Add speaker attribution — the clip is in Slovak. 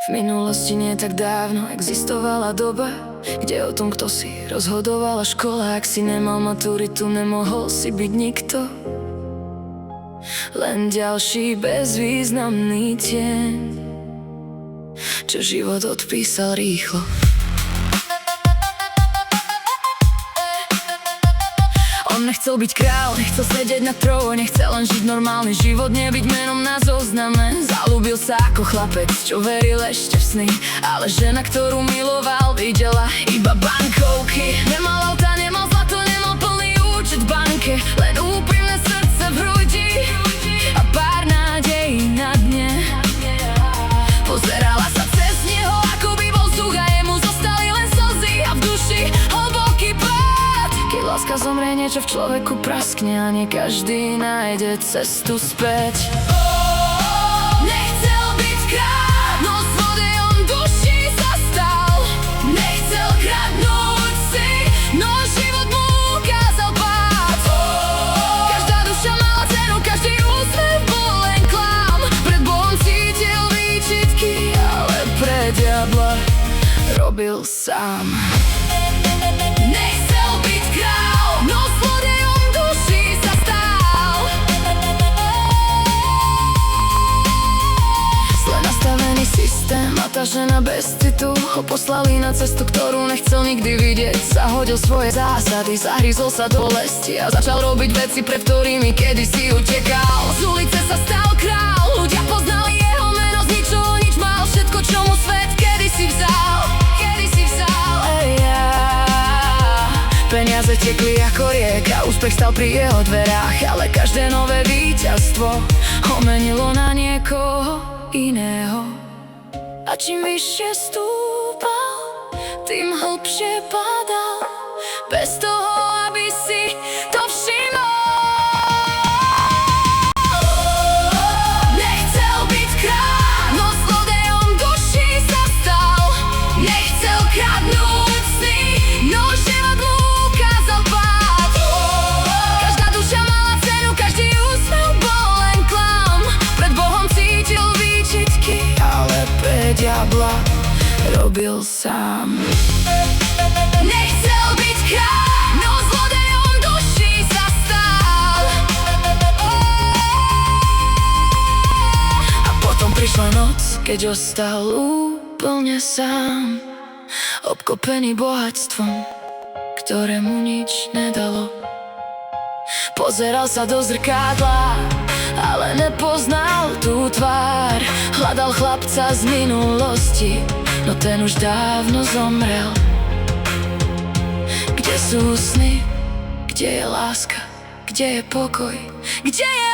Speaker 1: V minulosti nie tak dávno existovala doba, kde o tom, kto si rozhodovala škola. Ak si nemal maturitu, nemohol si byť nikto, len ďalší bezvýznamný tieň, čo život odpísal rýchlo. On nechcel byť kráľ, nechcel sedieť na tróne, chcel len žiť normálny život, nebyť menom na zozname. Zalúbil sa ako chlapec, čo veril ešte v sny, ale žena, ktorú miloval, videla iba bankovky. Nemal auta, nemal zlato, nemal plný účet v banke, len úprimné srdce v hrudi a pár nádejí na dne. Pozerala sa cez neho, ako by bol such, a jemu zostali len slzy a v duši hlboký pád. Keď láska zomrie, niečo v človeku praskne a nie každý nájde cestu späť. Nechcel byť kráľ, no zlodejom duší sa stal. Nechcel kradnúť si, no život mu ukázal pád. Každá duša mala cenu, každý úsmev bol len klam. Pred Bohom cítil výčitky, ale pre diabla robil sám. Nechcel byť kráľ, no zlodejom duší sa stal. Zle nastavený systém a tá žena bez citu ho poslali na cestu, ktorú nechcel nikdy vidieť. Zahodil svoje zásady, zahryzol sa do lesti a začal robiť veci, pred ktorými kedysi utekal. Z ulice sa stal kráľ, ľudia poznali jeho meno, z ničoho nič mal, všetko, čo mu svet kedysi vzal. Peniaze tekli ako rieka, úspech stal pri jeho dverách, ale každé nové víťazstvo ho menilo na niekoho iného. A čím vyššie stúpal, tým hlbšie padal, bez toho, aby si to všimol. Nechcel byť kráľ, no zlodejom duší sa stal. Nechcel kradnúť sny, no život mu ukázal pád. Každá duša mala cenu, každý úsmev bol len klam. Pred Bohom cítil výčitky, ale pre diabla robil sám. Nechcel byť kráľ, no zlodejom duší sa stal. A potom prišla noc, keď ostal úplne sám, obklopený bohatstvom, ktoré mu nič nedalo. Pozeral sa do zrkadla, ale nepoznal tú tvár. Hľadal chlapca z minulosti, no ten už dávno zomrel. Kde sú sny, kde je láska, kde je pokoj, kde je